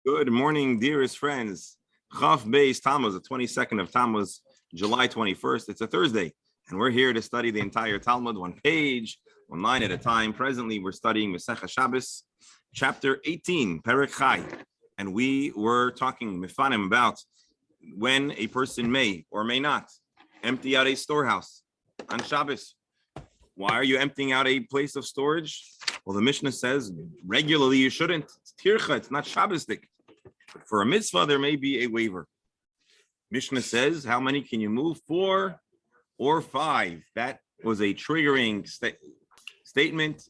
Good morning, dearest friends. Chaf Beis Tammuz, the 22nd of Tammuz, July 21st. It's a Thursday, and we're here to study the entire Talmud, one page, one line at a time. Presently, we're studying Masechah Shabbos, chapter 18, Perek Chai, and we were talking Mifanim about when a person may or may not empty out a storehouse on Shabbos. Why are you emptying out a place of storage? Well, the Mishnah says regularly you shouldn't. It's tircha, it's not Shabbosdik. But for a mitzvah, there may be a waiver. Mishnah says, how many can you move? 4 or 5. That was a triggering statement,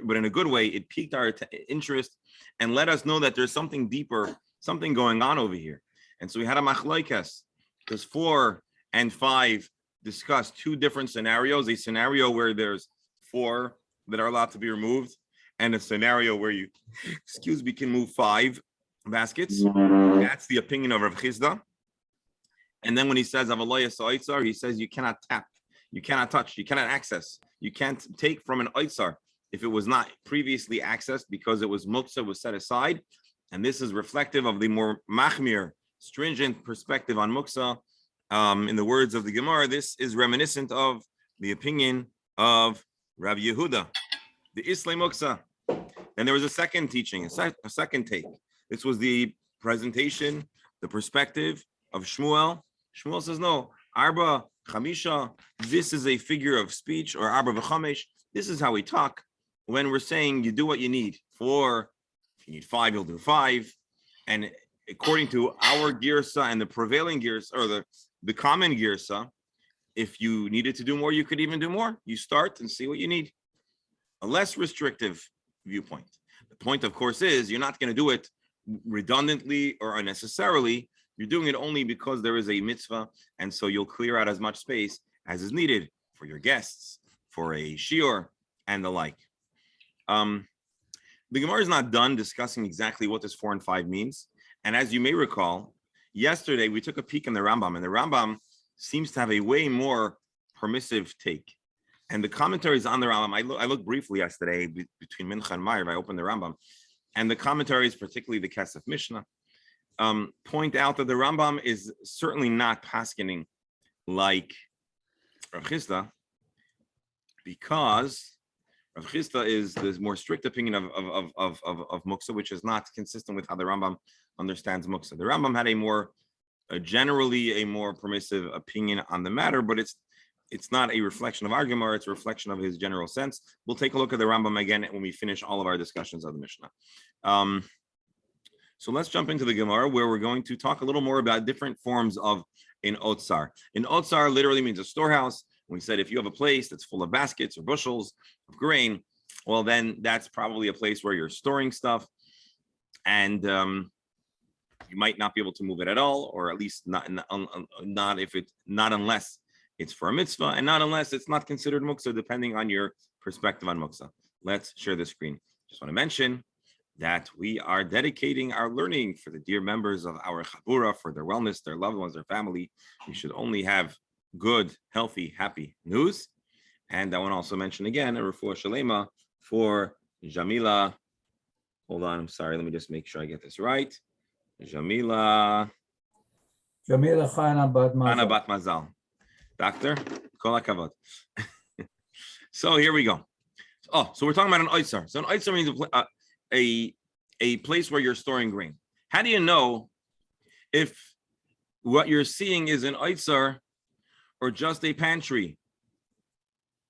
but in a good way. It piqued our interest and let us know that there's something deeper, something going on over here. And so we had a machlokes, because 4 and 5 discuss two different scenarios, a scenario where there's 4 that are allowed to be removed, and a scenario where you, can move 5 baskets. That's the opinion of Rav Chisda. And then when he says Avalaya Sa'aitzar, he says you cannot tap, you cannot touch, you cannot access, you can't take from an Aitzar if it was not previously accessed because it was muktzah, was set aside. And this is reflective of the more machmir, stringent perspective on muktzah. In the words of the Gemara, this is reminiscent of the opinion of Rav Yehuda, the Islay Muksa. And there was a second teaching, a second take. This was the presentation, the perspective of Shmuel. Shmuel says, no, Arba Chamisha, this is a figure of speech, or Arba V'chamesh. This is how we talk when we're saying you do what you need. 4, if you need 5, you'll do 5. And according to our girsa and the prevailing girsa, or the common girsa, if you needed to do more, you could even do more. You start and see what you need. A less restrictive viewpoint. The point, of course, is you're not going to do it redundantly or unnecessarily. You're doing it only because there is a mitzvah, and so you'll clear out as much space as is needed for your guests, for a shiur, and the like. The Gemara is not done discussing exactly what this 4 and 5 means. And as you may recall, yesterday we took a peek in the Rambam, and the Rambam seems to have a way more permissive take. And the commentaries on the Rambam, I looked briefly yesterday between Mincha and Ma'ariv. I opened the Rambam, and the commentaries, particularly the Kesef Mishnah, point out that the Rambam is certainly not paskening like Rav Chisda, because Rav Chisda is the more strict opinion of Muksa, which is not consistent with how the Rambam understands Muksa. The Rambam had generally a more permissive opinion on the matter, but it's not a reflection of our Gemara, it's a reflection of his general sense. We'll take a look at the Rambam again when we finish all of our discussions of the Mishnah. So let's jump into the Gemara, where we're going to talk a little more about different forms of an otsar. An otsar literally means a storehouse. We said if you have a place that's full of baskets or bushels of grain, well, then that's probably a place where you're storing stuff, and you might not be able to move it at all, or at least not unless it's for a mitzvah, and not unless it's not considered muksa, depending on your perspective on muksa. Let's share the screen. Just want to mention that we are dedicating our learning for the dear members of our Chabura, for their wellness, their loved ones, their family. We should only have good, healthy, happy news. And I want to also mention again a refuah shalema for Jamila. Hold on, I'm sorry. Let me just make sure I get this right. Jamila Chana Bat Mazal. Doctor, kol hakavod. So here we go. So we're talking about an oitsar. So an oitsar means a place where you're storing grain. How do you know if what you're seeing is an oitsar or just a pantry?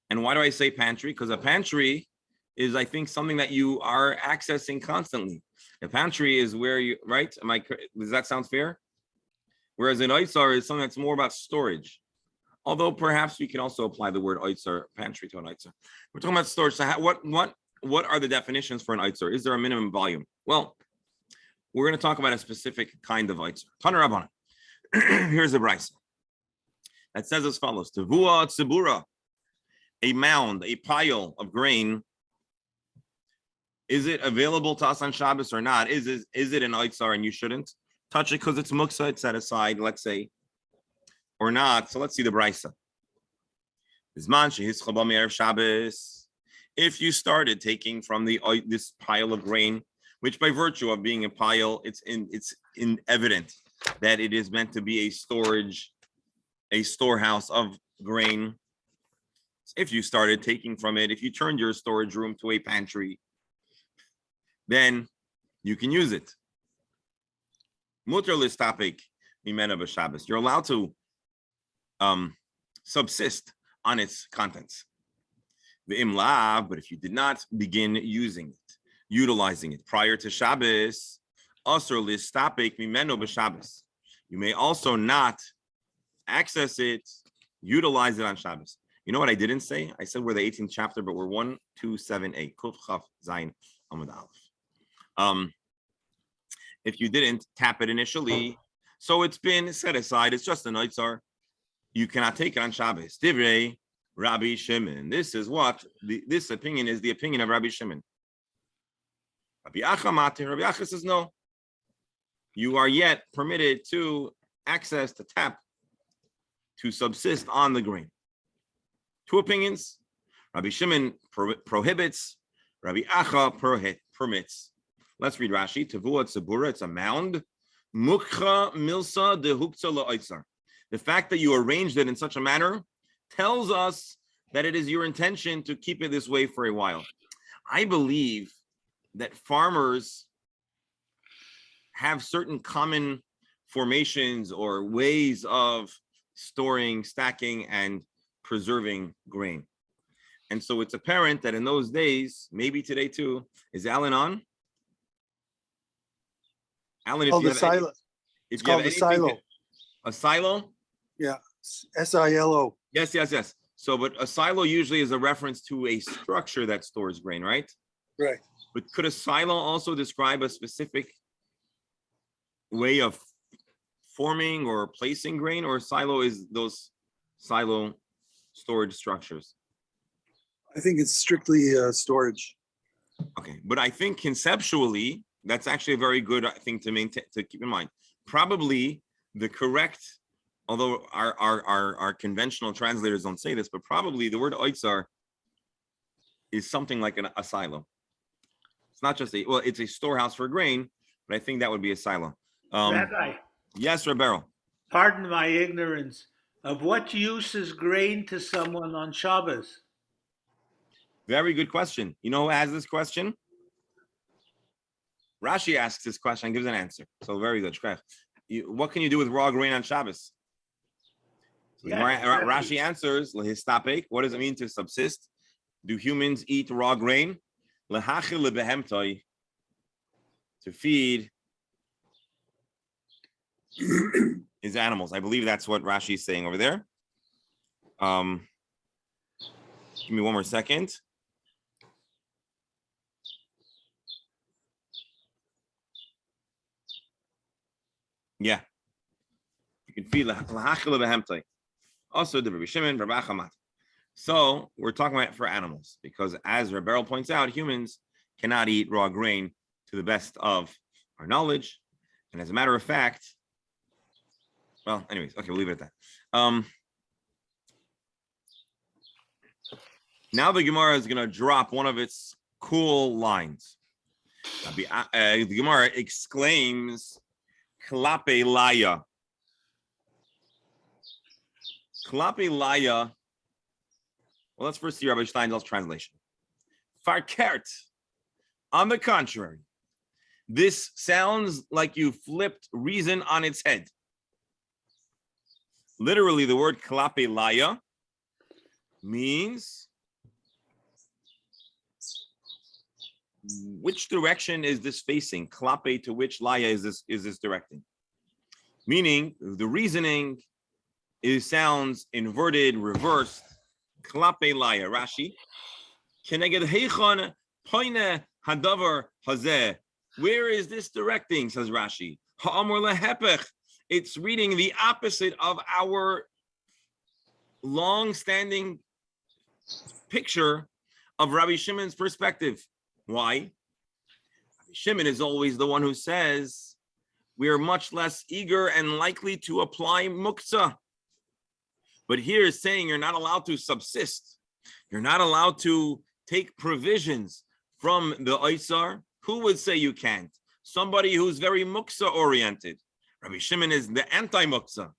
And why do I say pantry? Because a pantry is, I think, something that you are accessing constantly. A pantry is where you, right? Does that sound fair? Whereas an oitsar is something that's more about storage. Although perhaps we can also apply the word oitsar, pantry, to an oitsar. We're talking about storage. So what are the definitions for an oitsar? Is there a minimum volume? Well, we're going to talk about a specific kind of oitsar. Taner Rabbanan. Here's a brisa that says as follows: Tevua tzibura, a mound, a pile of grain. Is it available to us on Shabbos or not? Is it an oitsar and you shouldn't touch it because it's muksa, it's set aside, let's say, or not? So let's see the brisa. If you started taking from this pile of grain which by virtue of being a pile, it's in evident that it is meant to be a storehouse of grain. If you started taking from it, if you turned your storage room to a pantry, then you can use it. Mutter listapik mimena b'Shabbos. You're allowed to subsist on its contents. The imlav, but if you did not begin utilizing it prior to Shabbos, asur listapik mimeno b'Shabbos. You may also not access it, utilize it on Shabbos. You know what I didn't say? I said we're the 18th chapter, but we're 1, 2, 7, 8. Kuf Chaf Zayin Amud Aleph. If you didn't tap it initially, so it's been set aside. It's just a noitzar. You cannot take it on Shabbos. Divrei Rabbi Shimon. This is what this opinion is. The opinion of Rabbi Shimon. Rabbi Acha says no. You are yet permitted to access, to tap, to subsist on the grain. Two opinions. Rabbi Shimon prohibits. Rabbi Acha permits. Let's read Rashi. Tavua tzabura. It's a mound. Mukcha milsa de hukza la'otzar. The fact that you arranged it in such a manner tells us that it is your intention to keep it this way for a while. I believe that farmers have certain common formations or ways of storing, stacking, and preserving grain. And so it's apparent that in those days, maybe today too, is Alan on? Alan, if you have silo. It's called a silo. A silo? Yeah, SILO. Yes. So, but a silo usually is a reference to a structure that stores grain, right? Right. But could a silo also describe a specific way of forming or placing grain, or silo is those silo storage structures? I think it's strictly storage. Okay, but I think conceptually, that's actually a very good thing to maintain, to keep in mind. Probably the correct, although our conventional translators don't say this, but probably the word oitzar is something like a silo. It's not just it's a storehouse for grain, but I think that would be a silo. Rabbi, yes, Rebero. pardon my ignorance. Of what use is grain to someone on Shabbos? Very good question. You know who has this question? Rashi asks this question and gives an answer. So very good. What can you do with raw grain on Shabbos? So Rashi answers, Lehistapek. What does it mean to subsist? Do humans eat raw grain? Lehachil lebehemtoi. To feed his animals. I believe that's what Rashi is saying over there. Give me one more second. Yeah. You can feed lahachil behemtoi. Also the Rabbi Shimon, Rabbi Achamat. So we're talking about for animals, because as Rebero points out, humans cannot eat raw grain to the best of our knowledge. And as a matter of fact, well, anyways, okay, we'll leave it at that. Now the Gemara is going to drop one of its cool lines. The Gemara exclaims, Klape Laya. Klape Laya. Well, let's first see Rabbi Steinsaltz's translation. Farkert. On the contrary, this sounds like you flipped reason on its head. Literally, the word Klape Laya means which direction is this facing? Klape, to which Laya is this directing? Meaning the reasoning sounds inverted, reversed. Klape Laya. Rashi. Keneged heichon poine hadavar hazeh. Where is this directing? Says Rashi. Ha'amor lehepech. It's reading the opposite of our long-standing picture of Rabbi Shimon's perspective. Why? Rabbi Shimon is always the one who says we are much less eager and likely to apply muktzah. But here is saying you're not allowed to subsist. You're not allowed to take provisions from the oisar, Who would say you can't? Somebody who's very muksa oriented. Rabbi Shimon is the anti-muksa,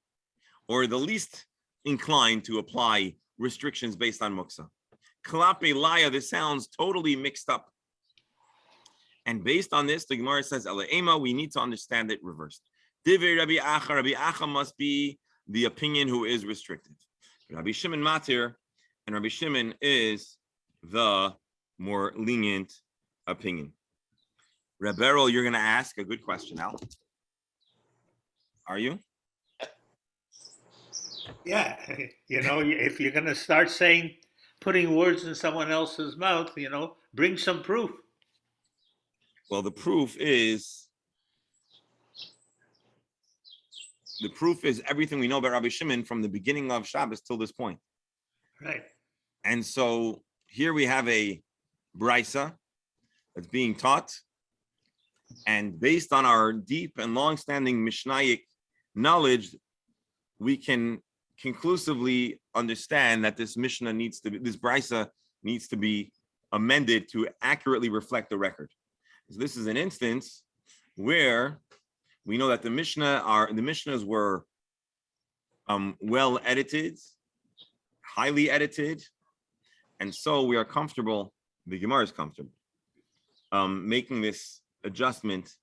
or the least inclined to apply restrictions based on muksa. Klape laya, this sounds totally mixed up. And based on this, the Gemara says, Ema, we need to understand it reversed. Divrei Rabbi Acha must be the opinion who is restrictive. Rabbi Shimon Matir, and Rabbi Shimon is the more lenient opinion. Reb Errol, you're going to ask a good question now. Are you? Yeah, if you're going to start putting words in someone else's mouth, bring some proof. Well, the proof is everything we know about Rabbi Shimon from the beginning of Shabbos till this point. Right. And so here we have a brisa that's being taught, and based on our deep and long-standing Mishnaic knowledge, we can conclusively understand that this brisa needs to be amended to accurately reflect the record. So this is an instance where we know that the Mishnahs were well edited, highly edited, and so we are comfortable. The Gemara is comfortable making this adjustment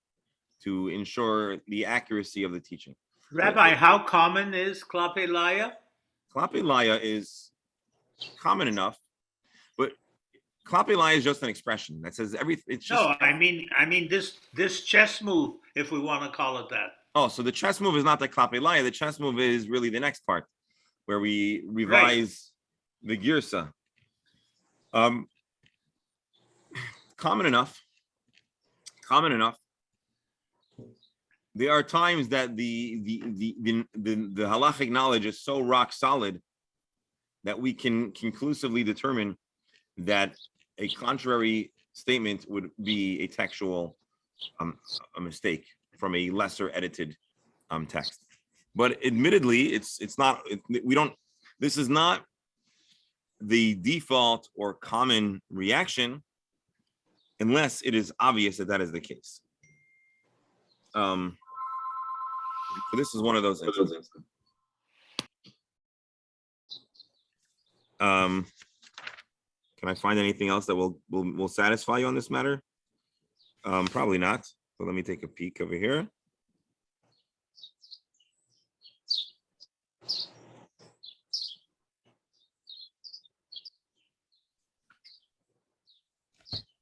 to ensure the accuracy of the teaching. Rabbi, how common is Klape Laya? Klape Laya is common enough, but Klape Laya is just an expression that says everything. It's just, No, I mean this chess move, if we want to call it that. Oh, so the chess move is not the Klape Laya. The chess move is really the next part, where we revise the girsa. Common enough. There are times that the halachic knowledge is so rock solid that we can conclusively determine that a contrary statement would be a textual a mistake from a lesser edited text. But admittedly, it's not. This is not the default or common reaction, unless it is obvious that is the case. So this is one of those instances. Can I find anything else that will satisfy you on this matter? Probably not. So let me take a peek over here.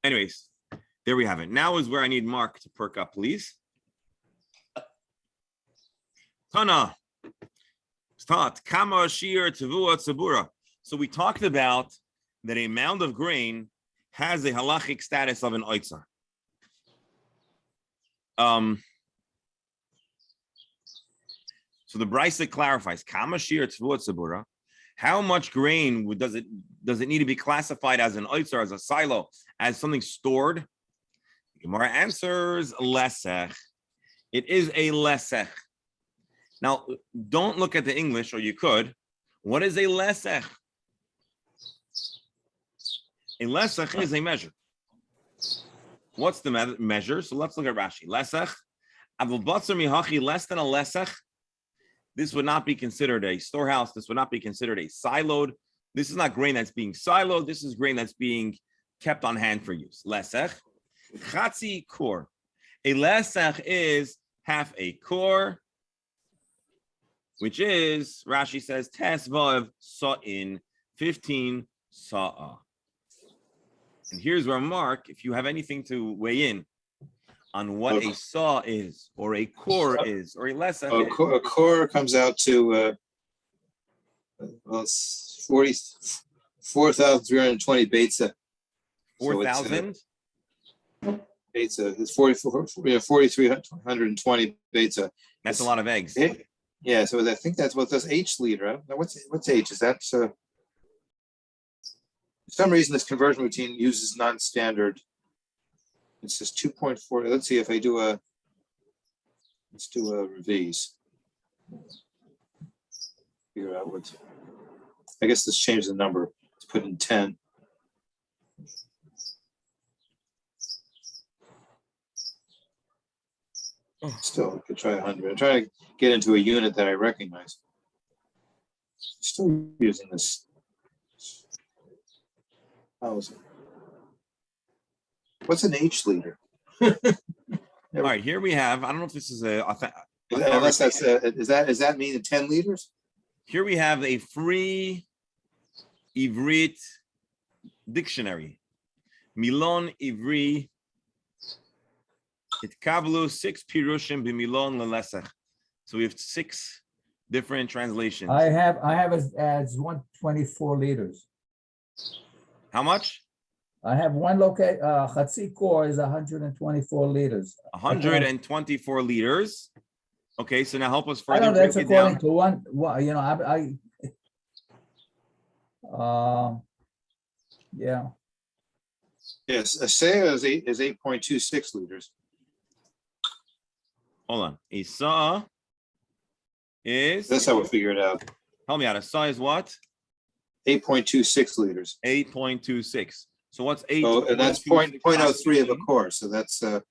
Anyways, there we have it. Now is where I need Mark to perk up, please. Tana. Start. Kama shir tevua tzabura. So we talked about that a mound of grain has a halachic status of an oitzar. So the brisa clarifies, Kama shir tevua tzabura. How much grain does it need to be classified as an oitzar, as a silo, as something stored? Gemara answers lesech. It is a lesech. Now, don't look at the English, or you could. What is a lesech? A lesech is a measure. What's the measure? So let's look at Rashi. Lesech, avul batzer mihachi, less than a lesech. This would not be considered a storehouse. This would not be considered a siloed. This is not grain that's being siloed. This is grain that's being kept on hand for use. Lesech, chatzi kor. A lesech is half a kor, which is, Rashi says, tes vav sa'in, 15 sa'ah. And here's where, Mark, if you have anything to weigh in on what a saw is, or a kor is, or a lesech is. A kor comes out to, it's 4,320 beitza. 4,000? Beitza. It's 4,320 beitza. That's a lot of eggs. Yeah, so I think that's what does H lead, right? Now, what's H? Is that for some reason this conversion routine uses non-standard. It says 2.4. Let's see if I do let's do a revise. Figure out what. I guess let's change the number. Let's put in 10. Still, I could try 100. I'm trying to get into a unit that I recognize. Still using this. What's an H liter? All right, here we have, I don't know if this is Unless that's does that mean 10 liters? here we have a free Ivrit dictionary. Milon Ivri Itkablu 6 pirushim b'milon lelesech. So we have 6 different translations. I have as 124 liters. How much? I have one Chatzi core is 124 liters. 124 liters. Okay, so now help us I further know that's break it according down. to one, yeah. Yes, a Asea is 8.26 liters. Hold on. A saw is, That's how we figure it out. help me out. A saw is what? 8.26 liters. 8.26. So what's 8? Oh, and that's 0.03 of a core. So that's how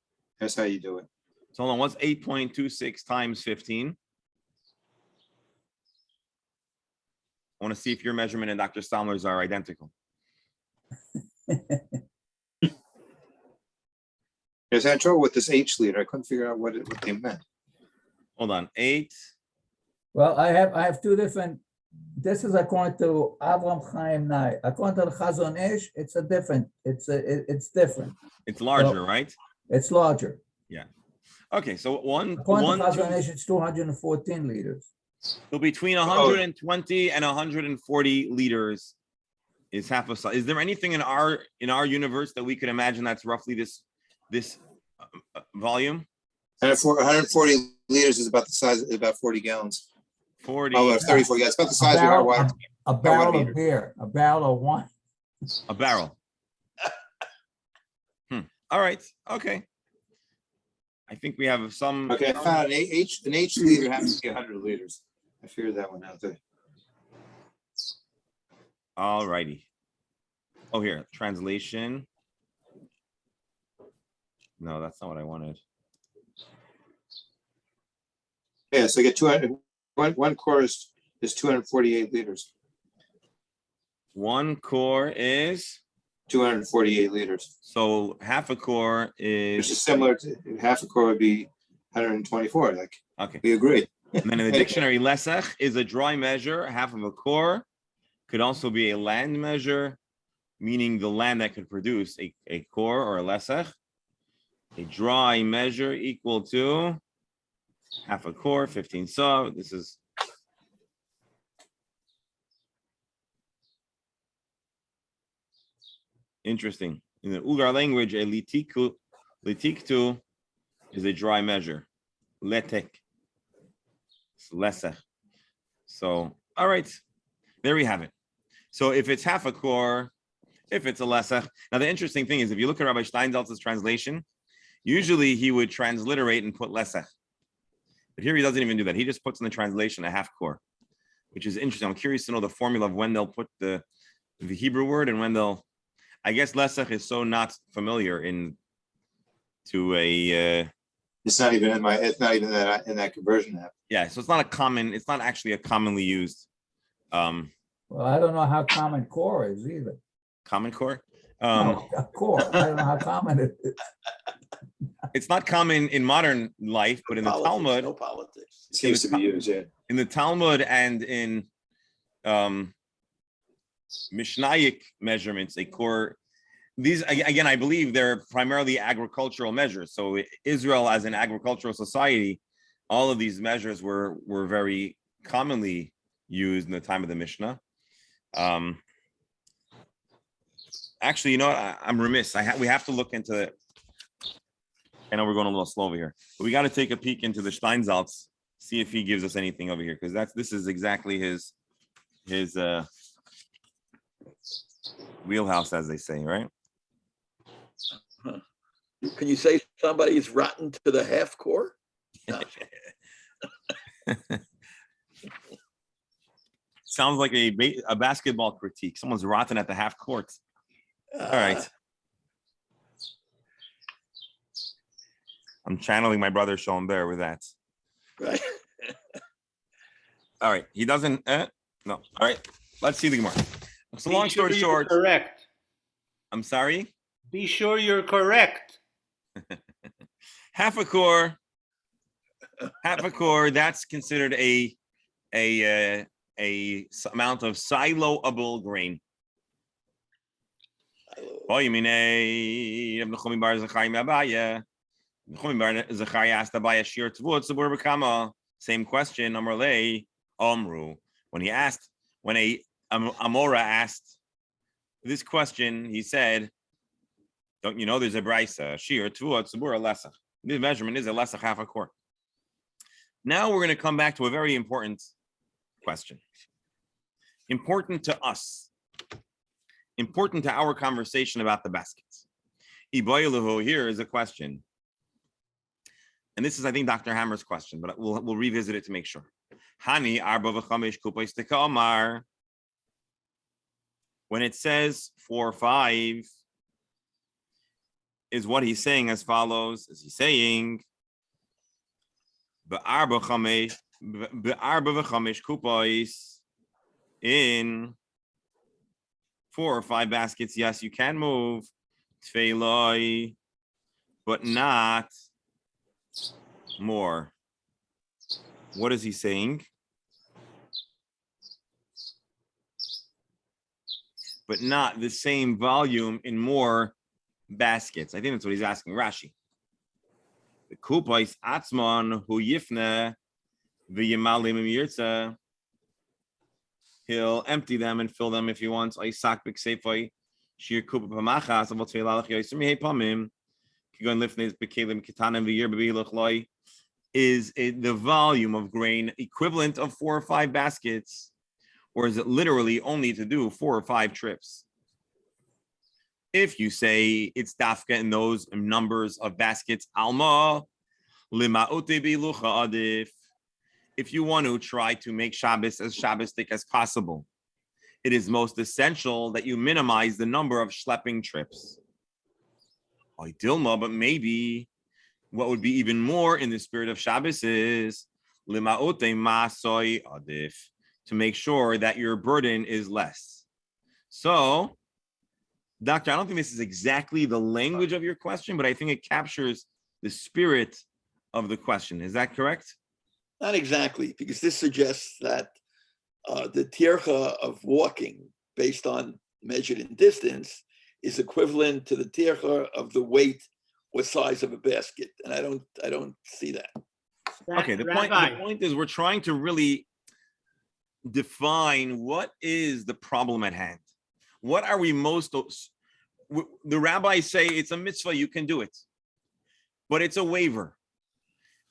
you do it. So hold on. What's 8.26 times 15? I want to see if your measurement and Dr. Stalmer's are identical. There's had trouble with this H liter. I couldn't figure out what they meant. Hold on. 8. Well, I have 2 different. This is according to Avram Chaim Nai. According to the Chazon Ish, it's different. It's different. It's larger, Well, right? It's larger. Okay, so According to Chazon Ish, it's 214 liters. So between 120 and 140 liters is half a size. Is there anything in our universe that we could imagine that's roughly this volume? 140 liters is about the size, about 40 gallons. 40. Oh, 34. Yeah, it's about the size of our water. A barrel meter. of beer, a barrel of wine. A barrel. All right. Okay. I think we have some. Okay, I found an H liter has to be 100 liters. I figured that one out there. All righty. Oh, here, translation. No, that's not what I wanted. Yeah, so I get 200. One core is 248 liters. One core is 248 liters, so half a core which is is similar to half a core would be 124. Like okay. we agree. And then in the dictionary, lesach is a dry measure. Half of a core could also be a land measure, meaning the land that could produce a core or a lesach. A dry measure equal to half a core, 15 saw. This is interesting. In the Ugar language, a litiktu is a dry measure. Letek. It's lesach. So, all right. There we have it. So if it's half a core, if it's a lesach. Now, the interesting thing is, if you look at Rabbi Steinsaltz's translation, usually he would transliterate and put lesach. But here he doesn't even do that. He just puts in the translation a half core, which is interesting. I'm curious to know the formula of when they'll put the Hebrew word and when they'll. I guess lesach is so not familiar to a. It's not even in that conversion app. Yeah, so it's not actually a commonly used. Well, I don't know how common core is either. Common core. No, a core. I don't know how common it is. It's not common in modern life, but in the Talmud, no politics. It seems to be used, yeah. in the Talmud and in Mishnaic measurements, a core. These again, I believe they're primarily agricultural measures. So Israel, as an agricultural society, all of these measures were very commonly used in the time of the Mishnah. Actually, you know what? I'm remiss. We have to look into it. I know we're going a little slow over here, but we got to take a peek into the Steinsaltz, see if he gives us anything over here, because this is exactly his wheelhouse, as they say, right? Can you say somebody's rotten to the half core? No. Sounds like a basketball critique. Someone's rotten at the half court. All right. I'm channeling my brother Sean Bear with that. Right. All right. He doesn't. No. All right. Let's see the Gemara. So Be long sure story you're short. correct. I'm sorry. Be sure you're correct. Half a core. That's considered a amount of siloable grain. Oh, you mean Nechumi bar Zachariah Abaya? Nechumi bar Zachariah asked Abaya Shir Tvut Tzibur B'Kama. Same question. Amrlei Omru. When Amora asked this question, he said, "Don't you know there's a brisa Shir Tvut Tzibur Lesach? This measurement is a lesach half a core." Now we're going to come back to a very important question. Important to us. Important to our conversation about the baskets. Here is a question. And this is, I think, Dr. Hammer's question, but we'll revisit it to make sure. Hani arba v'chamesh kupos tekamar. When it says 4 or 5, is what he's saying as follows. Is he saying be'arba v'chamesh kupos in 4 or 5 baskets? Yes, you can move tefillah, but not more. What is he saying? But not the same volume in more baskets. I think that's what he's asking Rashi. The kupais atzman hu yifne v'yimalim yirtza. He'll empty them and fill them if he wants. Isak b'ksefai shir kupa pamachas avot tefillah yosim hei pamim kigon lifnei b'kelim kitanim v'yir b'bilach loy. Is it the volume of grain equivalent of 4 or 5 baskets, or is it literally only to do 4 or 5 trips? If you say it's dafka in those numbers of baskets, alma lima'ote bilucha adif. If you want to try to make Shabbos as Shabbostic as possible, it is most essential that you minimize the number of schlepping trips. Dilma, but maybe what would be even more in the spirit of Shabbos is lima'ote ma'asoi adif, to make sure that your burden is less. So, Doctor, I don't think this is exactly the language of your question, but I think it captures the spirit of the question. Is that correct? Not exactly, because this suggests that the tircha of walking based on measured in distance is equivalent to the tircha of the weight or size of a basket, and I don't see that. Okay, the point is we're trying to really define what is the problem at hand. What are we most? The rabbis say it's a mitzvah, you can do it, but it's a waiver,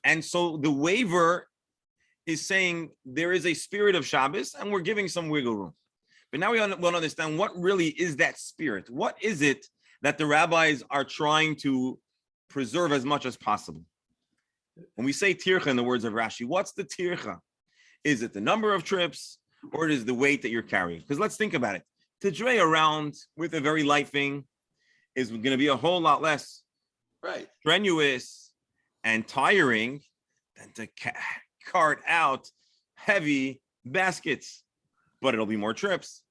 and so the waiver is saying there is a spirit of Shabbos, and we're giving some wiggle room. But now we want to understand what really is that spirit. What is it that the rabbis are trying to preserve as much as possible? When we say tircha in the words of Rashi, what's the tircha? Is it the number of trips, or it is the weight that you're carrying? Because let's think about it. To dray around with a very light thing is going to be a whole lot less strenuous and tiring than to cart out heavy baskets, but it'll be more trips.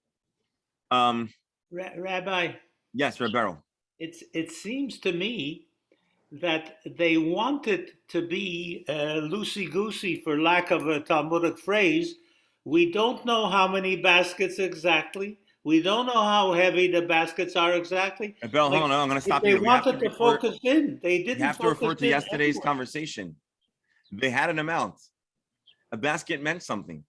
Rabbi. Yes, Rebero. It seems to me that they wanted to be loosey-goosey, for lack of a Talmudic phrase. We don't know how many baskets exactly. We don't know how heavy the baskets are exactly. Rebero, hold on, I'm going to stop you. They wanted to focus in. They didn't. You have to refer to yesterday's conversation. They had an amount. A basket meant something.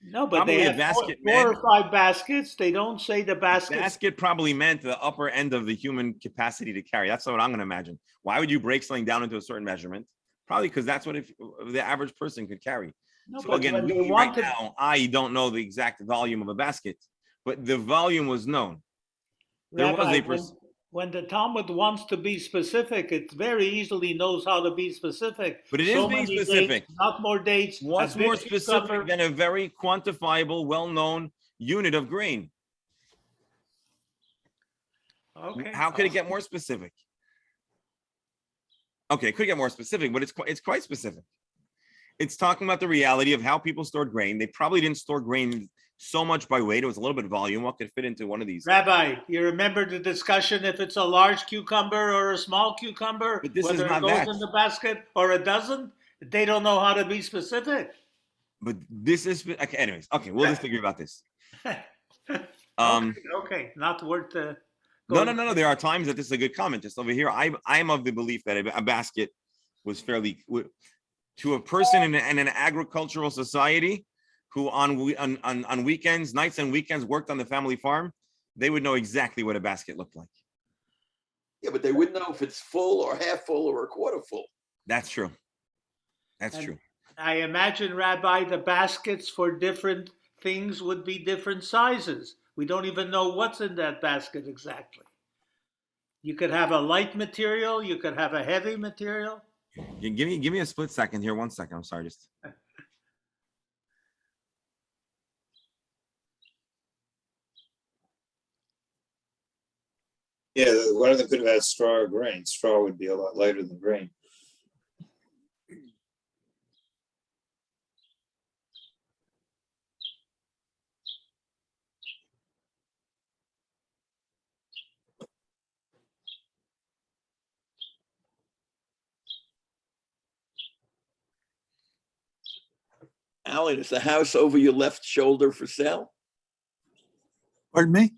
No, but Probably they had 4 or 5 baskets. They don't say the basket. Basket probably meant the upper end of the human capacity to carry. That's what I'm going to imagine. Why would you break something down into a certain measurement? Probably because that's what the average person could carry. No, so again, right now, I don't know the exact volume of a basket, but the volume was known. Rabbi, when the Talmud wants to be specific, it very easily knows how to be specific. But it is being specific. Dates, not more dates. What's more specific than a very quantifiable, well-known unit of grain? Okay. How could it get more specific? Okay, it could get more specific, but it's quite specific. It's talking about the reality of how people stored grain. They probably didn't store grain so much by weight. It was a little bit of volume. What could fit into one of these? Rabbi, you remember the discussion if it's a large cucumber or a small cucumber, But this is whether it not goes that. in the basket or it doesn't? They don't know how to be specific. But this is okay. Anyways, okay, we'll just figure about this. Okay, not worth No. There are times that this is a good comment. Just over here, I'm of the belief that a basket was fairly to a person in an agricultural society who on weekends, nights and weekends worked on the family farm. They would know exactly what a basket looked like. Yeah, but they wouldn't know if it's full or half full or a quarter full. That's true. That's true. I imagine, Rabbi, the baskets for different things would be different sizes. We don't even know what's in that basket exactly. You could have a light material, you could have a heavy material. Give me a split second here. 1 second. I'm sorry. Just Yeah, one of them could have had straw or grain. Straw would be a lot lighter than grain. Alan, is the house over your left shoulder for sale? Pardon me?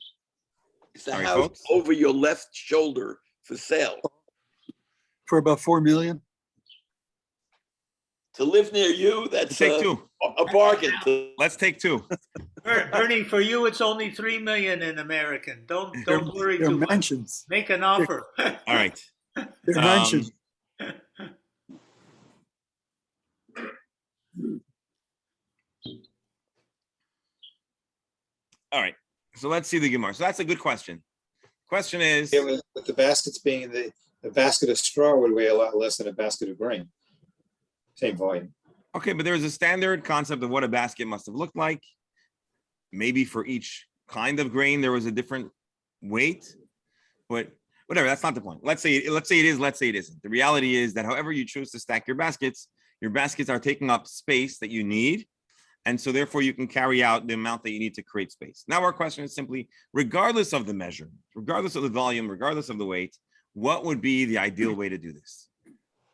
Is the Sorry, house folks. over your left shoulder for sale? For about 4 million? To live near you, that's take two. a bargain. Let's take two. Bernie, for you, it's only 3 million in American. Don't worry They're too much. mansions. Make an offer. All right. They're mansions. All right. So let's see the Gemara. So that's a good question. Question is, Yeah, with the baskets being the basket of straw would weigh a lot less than a basket of grain. Same volume. okay, but there's a standard concept of what a basket must have looked like. Maybe for each kind of grain, there was a different weight, but whatever, that's not the point. Let's say it is, let's say it isn't. The reality is that however you choose to stack your baskets are taking up space that you need. And so therefore you can carry out the amount that you need to create space. Now our question is simply, regardless of the measure, regardless of the volume, regardless of the weight, what would be the ideal way to do this?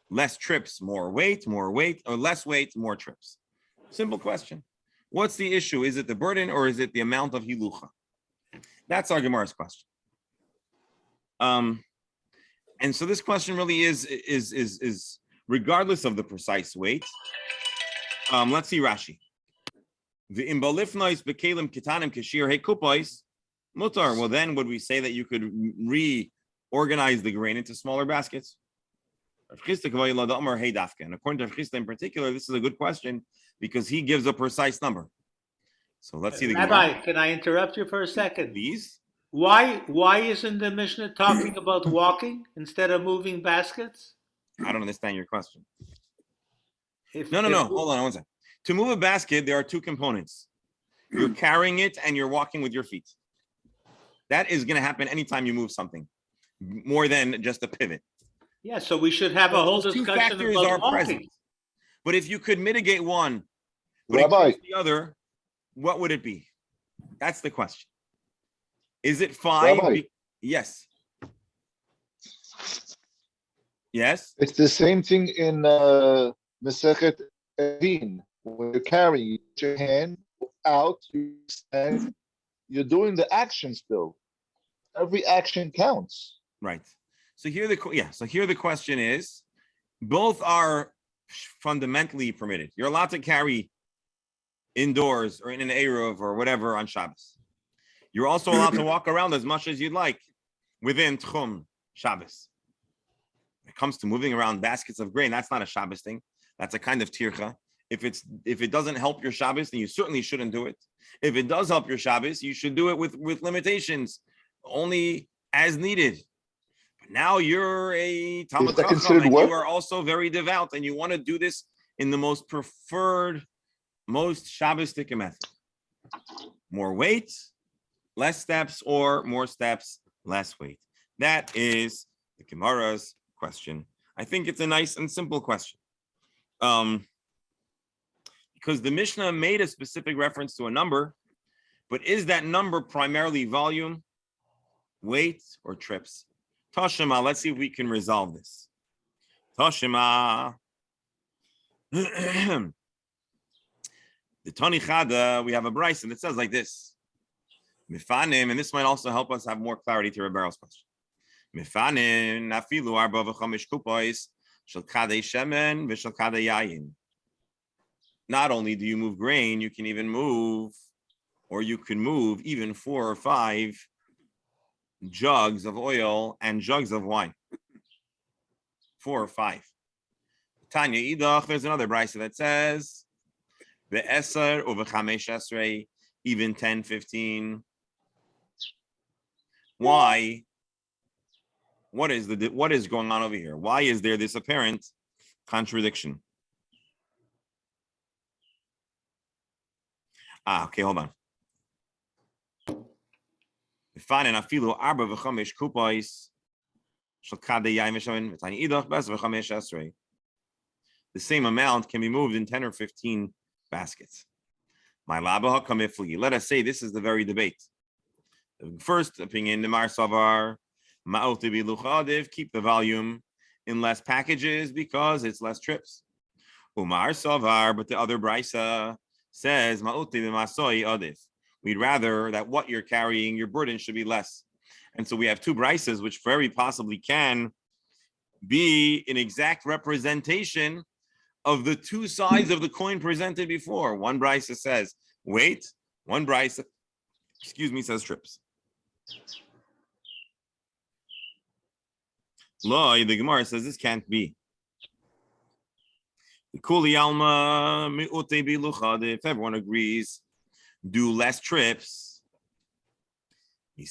Less trips, more weight, or less weight, more trips? Simple question. What's the issue? Is it the burden or is it the amount of hilucha? That's our Gemara's question. And so this question really is regardless of the precise weight. Let's see Rashi. The imbalifnois bekalim kitanim kashir hekupais mutar. Well, then would we say that you could reorganize the grain into smaller baskets? And according to Rav Chisda in particular, this is a good question because he gives a precise number. So let's see the Rabbi, Gemara. can I interrupt you for a second? Please. Why isn't the Mishnah talking about walking instead of moving baskets? I don't understand your question. If- No. if- Hold on one second. To move a basket, there are two components. You're carrying it and you're walking with your feet. That is going to happen anytime you move something, more than just a pivot. Yeah, so we should have a whole Those two discussion factors about are walking. present. But if you could mitigate one, but Rabbi. increase the other, what would it be? That's the question. Is it 5? Rabbi. Yes. Yes. It's the same thing in Masechet Evin. When you're carrying, you put your hand out, you stand, you're doing the action still. Every action counts. Right. So here the question is, both are fundamentally permitted. You're allowed to carry indoors or in an Eruv or whatever on Shabbos. You're also allowed to walk around as much as you'd like within Tchum Shabbos. When it comes to moving around baskets of grain, that's not a Shabbos thing. That's a kind of tircha. If it doesn't help your Shabbos, then you certainly shouldn't do it. If it does help your Shabbos, you should do it with limitations, only as needed. But now you're a Talmud that Chacham, considered and work? you are also very devout, and you want to do this in the most preferred, most Shabbostic method. More weight, less steps, or more steps, less weight. That is the Gemara's question. I think it's a nice and simple question. Because the Mishnah made a specific reference to a number, but is that number primarily volume, weight, or trips? Tashima, let's see if we can resolve this. Tashima. The Tani Chada, we have a brisa that says like this. Mifanim, and this might also help us have more clarity to Rebbe's question. Mifanim, nafilu arba v'chamish kupois, shel kadei shemen v'shel kadei yayin. Not only do you move grain, you can even move, or you can move even 4 or 5 jugs of oil and jugs of wine. 4 or 5. Tanya Idach, there's another brisa that says, Be'eser or v'chamesh esrei, even 10, 15. Why? What is going on over here? Why is there this apparent contradiction? Okay, hold on. The same amount can be moved in 10 or 15 baskets. Let us say this is the very debate. The first opinion, the Mar Savar, keep the volume in less packages because it's less trips. Umar Savar, but the other brisa says we'd rather that what you're carrying, your burden should be less. And so we have 2 brisas which very possibly can be an exact representation of the 2 sides of the coin presented before. One brisa says weight, one brisa, says trips. The Gemara says this can't be. If everyone agrees, do less trips. We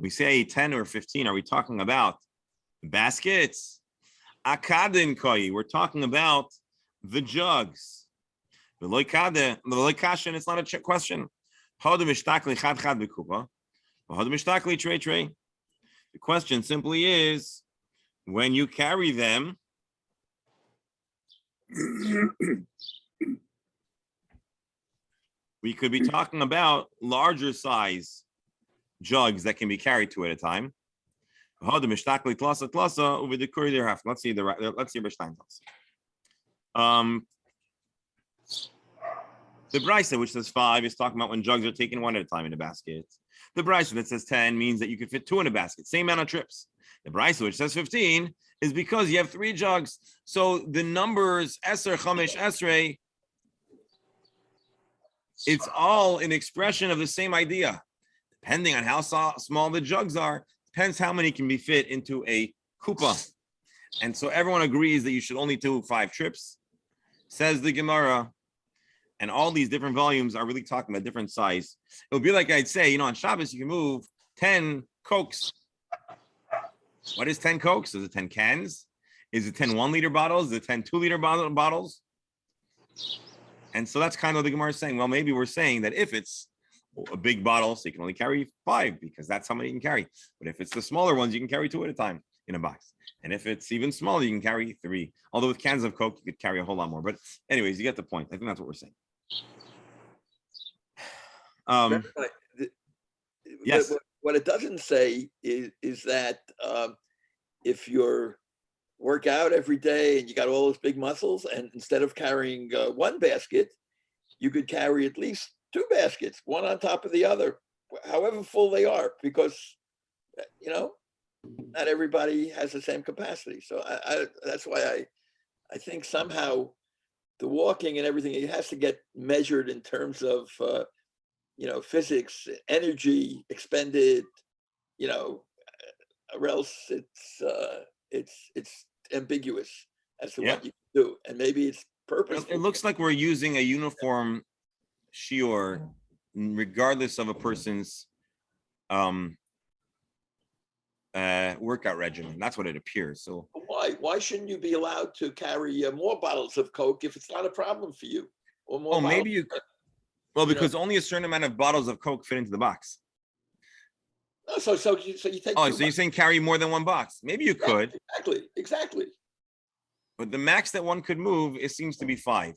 say 10 or 15. Are we talking about baskets? We're talking about the jugs. It's not a question. The question simply is, when you carry them, we could be talking about larger size jugs that can be carried 2 at a time. Let's see the brisa which says 5 is talking about when jugs are taken 1 at a time in a basket. The brisa that says 10 means that you could fit 2 in a basket, same amount of trips. The brisa which says 15 is because you have 3 jugs. So the numbers Eser, Chamesh, Esrei, it's all an expression of the same idea. Depending on how small the jugs are, depends how many can be fit into a kupa. And so everyone agrees that you should only do 5 trips, says the Gemara. And all these different volumes are really talking about different size. It would be like I'd say, on Shabbas, you can move 10 Cokes. What is 10 Cokes? Is it 10 cans? Is it 10 1-liter bottles? Is it 10 2-liter bottles? And so that's kind of what the Gemara is saying. Well, maybe we're saying that if it's a big bottle, so you can only carry 5 because that's how many you can carry. But if it's the smaller ones, you can carry 2 at a time in a box. And if it's even smaller, you can carry 3. Although with cans of Coke, you could carry a whole lot more. But anyways, you get the point. I think that's what we're saying. Yes. What it doesn't say is that if you're work out every day and you got all those big muscles, and instead of carrying 1 basket, you could carry at least 2 baskets, one on top of the other, however full they are, because not everybody has the same capacity. So that's why I think somehow the walking and everything, it has to get measured in terms of physics, energy expended, or else it's ambiguous as to what you do, and maybe it's purposeful. It looks like we're using a uniform shiur, regardless of a person's workout regimen. That's what it appears. So why shouldn't you be allowed to carry more bottles of Coke if it's not a problem for you? Or more? Maybe you. Well, because only a certain amount of bottles of Coke fit into the box. So you take. Oh, two so you're saying carry more than one box? Maybe you boxes. could, Exactly. but the max that one could move, it seems to be 5.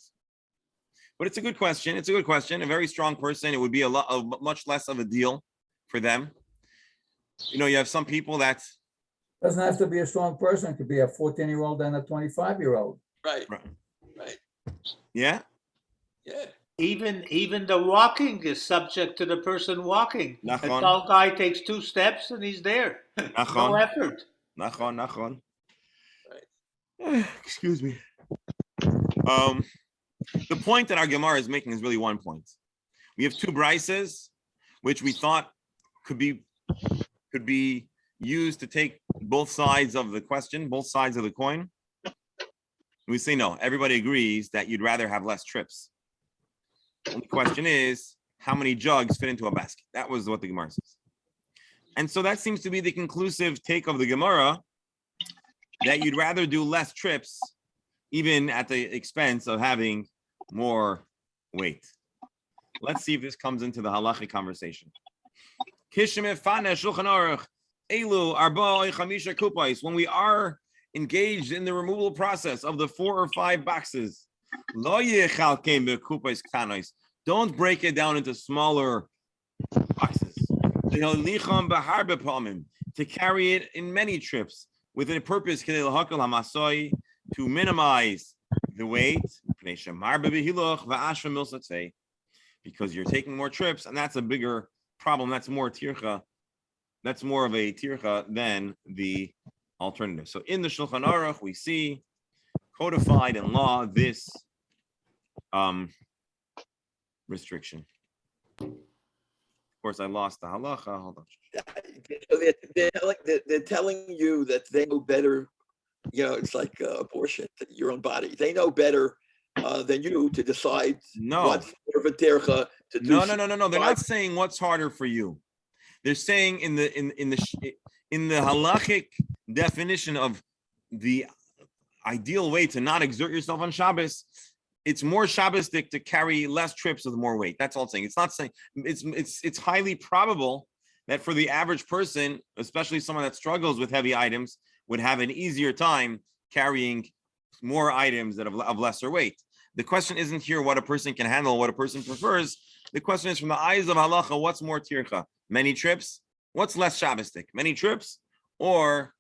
But it's a good question. It's a good question. A very strong person, it would be much less of a deal for them. You know, you have some people that Doesn't have to be a strong person. It could be a 14-year-old and a 25-year-old. Right. yeah. Yeah. Even the walking is subject to the person walking. A Nachon. tall guy takes 2 steps and he's there. No Nachon. effort. Nachon. Right. Excuse me. The point that our Gemara is making is really one point. We have 2 brises, which we thought could be used to take both sides of the question, both sides of the coin. We say no. Everybody agrees that you'd rather have less trips. The only question is, how many jugs fit into a basket? That was what the Gemara says. And so that seems to be the conclusive take of the Gemara, that you'd rather do less trips, even at the expense of having more weight. Let's see if this comes into the halachic conversation. When we are engaged in the removal process of the 4 or 5 boxes, don't break it down into smaller boxes. To carry it in many trips with a purpose to minimize the weight, because you're taking more trips, and that's a bigger problem. That's more tircha. That's more of a tircha than the alternative. So in the Shulchan Aruch, we see codified in law this restriction. Of course, I lost the halacha. Hold on. They're telling you that they know better. You know, it's like abortion, your own body. They know better than you to decide what's more of a tercha to do. No. They're not saying what's harder for you. They're saying in the halachic definition of the ideal way to not exert yourself on Shabbos, it's more Shabbosdik to carry less trips with more weight. That's all it's saying. It's not saying it's highly probable that for the average person, especially someone that struggles with heavy items, would have an easier time carrying more items that of lesser weight. The question isn't here what a person can handle, what a person prefers. The question is from the eyes of halacha, what's more tircha? Many trips? What's less Shabbosdik? Many trips or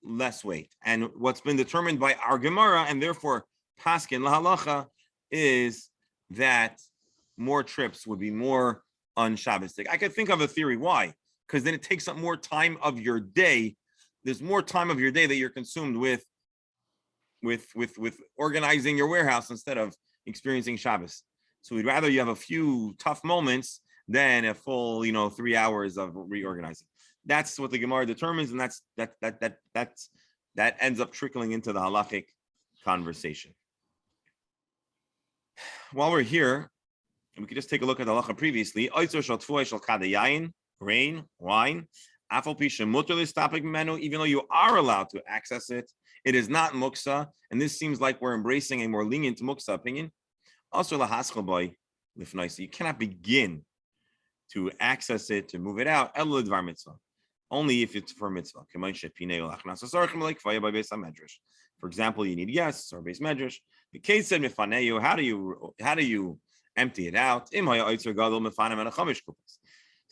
less weight? And what's been determined by our Gemara and therefore Paskin lahalacha is that more trips would be more un-Shabbosdik. I could think of a theory why, because then it takes up more time of your day. There's more time of your day that you're consumed with organizing your warehouse instead of experiencing Shabbos. So we'd rather you have a few tough moments than a full, 3 hours of reorganizing. That's what the Gemara determines, and that ends up trickling into the halachic conversation. While we're here, we could just take a look at the halacha previously. Grain, wine, even though you are allowed to access it, it is not muksa, and this seems like we're embracing a more lenient muksa opinion. Also, you cannot begin to access it, to move it out, only if it's for mitzvah. For example, you need guests or base medrash. The case said mifaneyu. How do you empty it out? So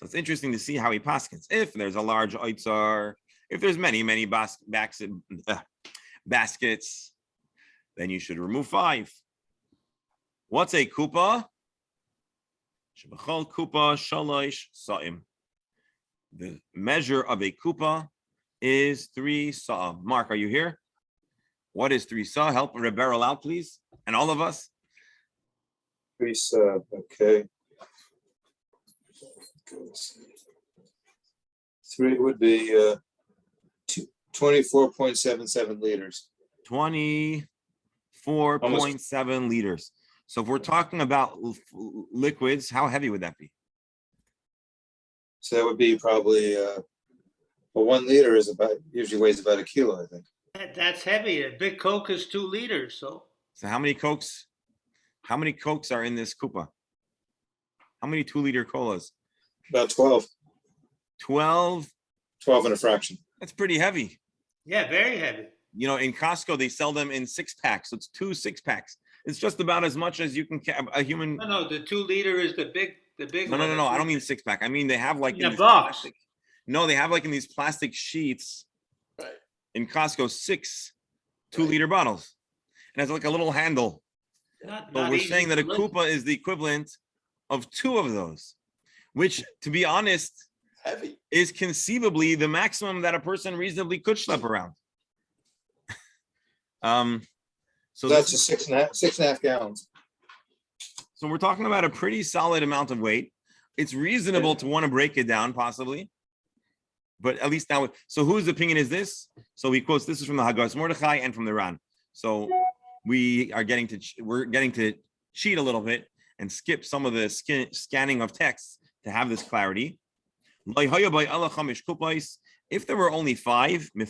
it's interesting to see how he paskins. If there's a large oitzar, if there's many baskets, then you should remove 5. What's a kupa? Shebachol kupa shalosh sa'im. The measure of a kupa is 3 sa. Mark, are you here? What is 3 sa? Help Rebero out, please, and all of us. 3 sa. Okay. 3 would be 24.77 liters. 24.7 liters. So if we're talking about liquids, how heavy would that be? So that would be probably 1 liter usually weighs about 1 kilo, I think. That's heavy. A big Coke is 2 liters. So how many Cokes are in this kupa? How many 2-liter colas? About 12, 12. 12 and a fraction. That's pretty heavy. Yeah, very heavy. You know, in Costco, they sell them in 6-packs. So it's 2 6-packs. It's just about as much as you can a human. No, the 2 liter is the big No, one. I don't mean 6-pack. I mean, they have like In a these box. plastic. No, they have like in these plastic sheets Right. in Costco, 6 2-liter bottles. And it's like a little handle. But we're easy saying that to a lift. kupa is the equivalent of 2 of those, which, to be honest, Heavy. is conceivably the maximum that a person reasonably could schlep around. So That's this, just 6.5 gallons. so we're talking about a pretty solid amount of weight. It's reasonable to want to break it down, possibly, but at least now. So whose opinion is this? So he quotes. This is from the Haggas Mordechai and from the Ran. So we're getting to cheat a little bit and skip some of the scanning of texts to have this clarity. If there were only 5, you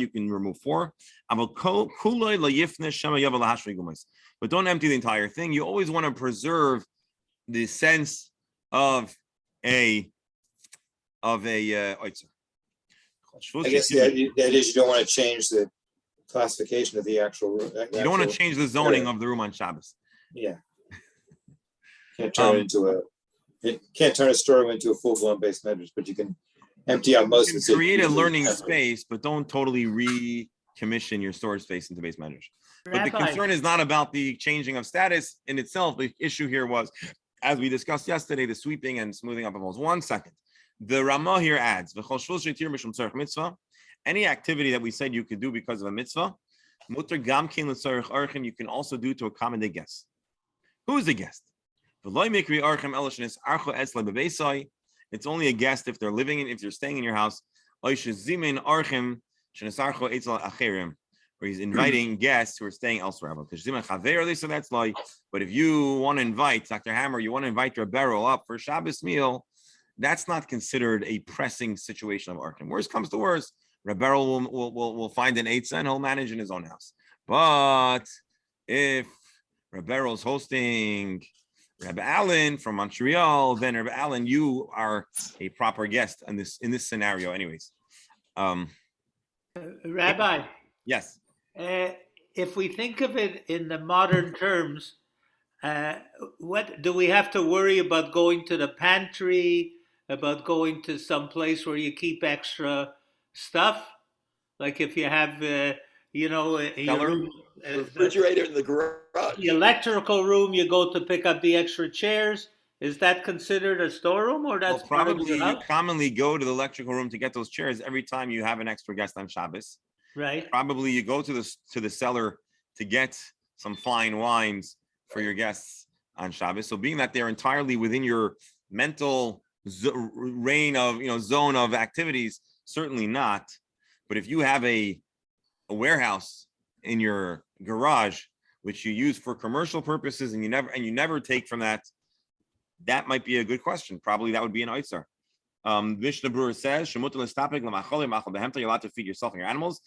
can remove 4. But don't empty the entire thing. You always want to preserve the sense of a oitzer. I guess the idea is you don't want to change the classification of the actual room. You don't want to change the zoning of the room on Shabbos. Yeah. Can't turn it into a storeroom into a full-blown base measures, but you can empty out most You of can the create a learning space, but don't totally recommission your storage space into base measures. But the concern is not about the changing of status in itself. The issue here was, as we discussed yesterday, the sweeping and smoothing up of holes. 1 second. The Ramah here adds, any activity that we said you could do because of a mitzvah, you can also do to accommodate guests. Who is the guest? It's only a guest if they're living in, if you're staying in your house. Or he's inviting guests who are staying elsewhere. But if you want to invite Dr. Hammer, you want to invite your barrel up for a Shabbos meal, that's not considered a pressing situation of Arkham. Worst comes to worst, Rebberal will find an eitzah and he'll manage in his own house. But if Rebberal is hosting Rabbi Allen from Montreal, then Rabbi Allen, you are a proper guest in this scenario, anyways. Rabbi. Yes. If we think of it in the modern terms, what do we have to worry about going to the pantry, about going to some place where you keep extra stuff? Like if you have, your room, refrigerator in the garage. The electrical room, you go to pick up the extra chairs. Is that considered a storeroom, or that's probably you commonly go to the electrical room to get those chairs every time you have an extra guest on Shabbos? Right. Probably you go to the cellar to get some fine wines for your guests on Shabbos. So being that they're entirely within your mental zone of activities, certainly not. But if you have a warehouse in your garage which you use for commercial purposes and you never take from that might be a good question. Probably that would be an oitzer. Mishnah Brewer says, you're allowed to feed yourself and your animals.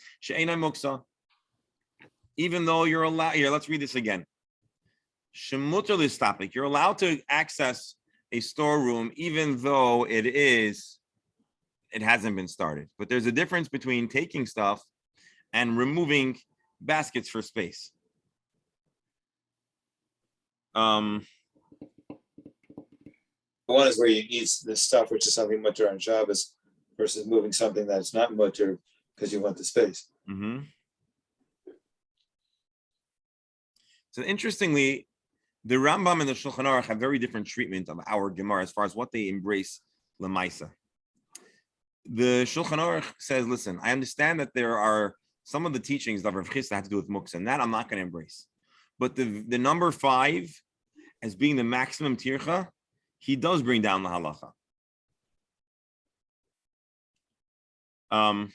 Even though you're allowed, here, let's read this again. You're allowed to access a storeroom even though it hasn't been started. But there's a difference between taking stuff and removing baskets for space. One is where you need the stuff, which is something mutter on Shabbos, versus moving something that's not mutter because you want the space. Mm-hmm. So interestingly, the Rambam and the Shulchan Aruch have very different treatment of our Gemara as far as what they embrace Lemaisa. The Shulchan Aruch says, listen, I understand that there are some of the teachings of Rav Chisda have to do with muksa, and that I'm not going to embrace. But the number 5 as being the maximum tircha, he does bring down the halacha. And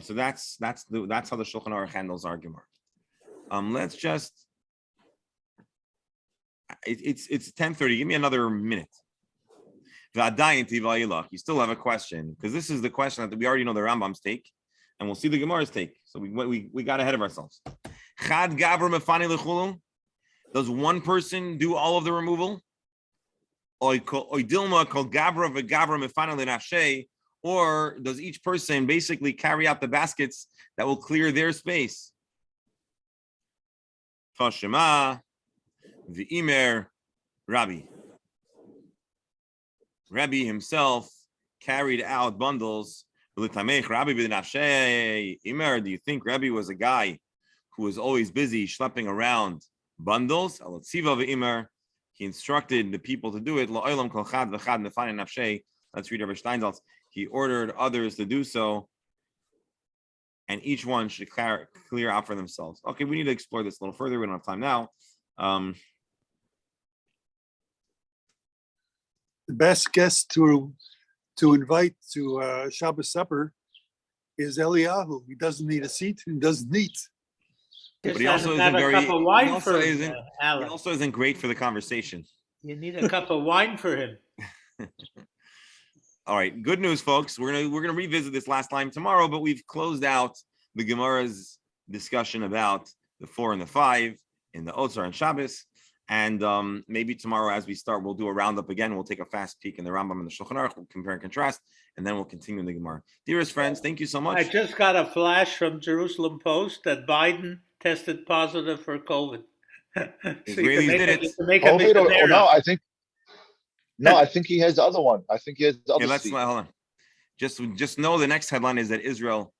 so that's how the Shulchan Aruch handles our Gemara. Let's just. It's 10:30. Give me another minute. You still have a question because this is the question that we already know the Rambam's take, and we'll see the Gemara's take. So we got ahead of ourselves. Does one person do all of the removal? Dilma called Gabra v'Gabra mefana l'nafshei, or does each person basically carry out the baskets that will clear their space? Tashema v'imer Rabbi. Rabbi himself carried out bundles. Rabbi Imer, do you think Rabbi was a guy who was always busy schlepping around bundles? He instructed the people to do it. Let's read Rabbi Steinsaltz. He ordered others to do so, and each one should clear out for themselves. Okay, we need to explore this a little further. We don't have time now. The best guest to invite to Shabbos supper is Eliyahu. He doesn't need a seat. He doesn't eat. But he Just also have isn't a very. cup of He wine also for him, isn't. He Alan. also isn't great for the conversation. You need a cup of wine for him. All right, good news, folks. We're gonna revisit this last time tomorrow, but we've closed out the Gemara's discussion about the 4 and the 5 in the Otzar and Shabbos. And maybe tomorrow, as we start, we'll do a roundup again. We'll take a fast peek in the Rambam and the Shulchan Aruch. We'll compare and contrast, and then we'll continue in the Gemara. Dearest friends, thank you so much. I just got a flash from Jerusalem Post that Biden tested positive for COVID. So Israelis did it. you can make a COVID or missionary. no? I think he has the other one. I think he has the Okay, other let's seed. hold on. Just know the next headline is that Israel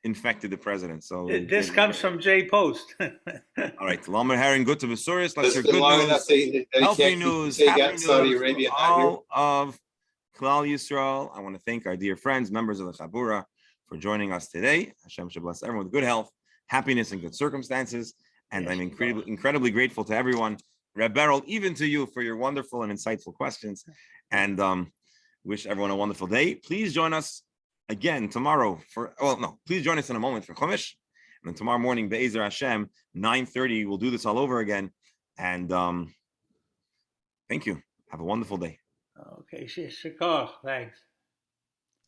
infected the president. So This comes from Jay Post. all right, Lamer Herring, good to Vesuris. Let's hear That's good long news, enough they healthy can't news, say happy got news Saudi for Arabia not here. all of Klal Yisrael. I want to thank our dear friends, members of the Chabura, for joining us today. Hashem should bless everyone with good health, happiness, and good circumstances. And Yes, I'm incredibly grateful to everyone, Reb Beryl, even to you, for your wonderful and insightful questions. And wish everyone a wonderful day. Please join us again tomorrow please join us in a moment for Chumash. And then tomorrow morning, Be'ezer Hashem, 9:30, we'll do this all over again. And thank you. Have a wonderful day. Okay, Shikar, thanks.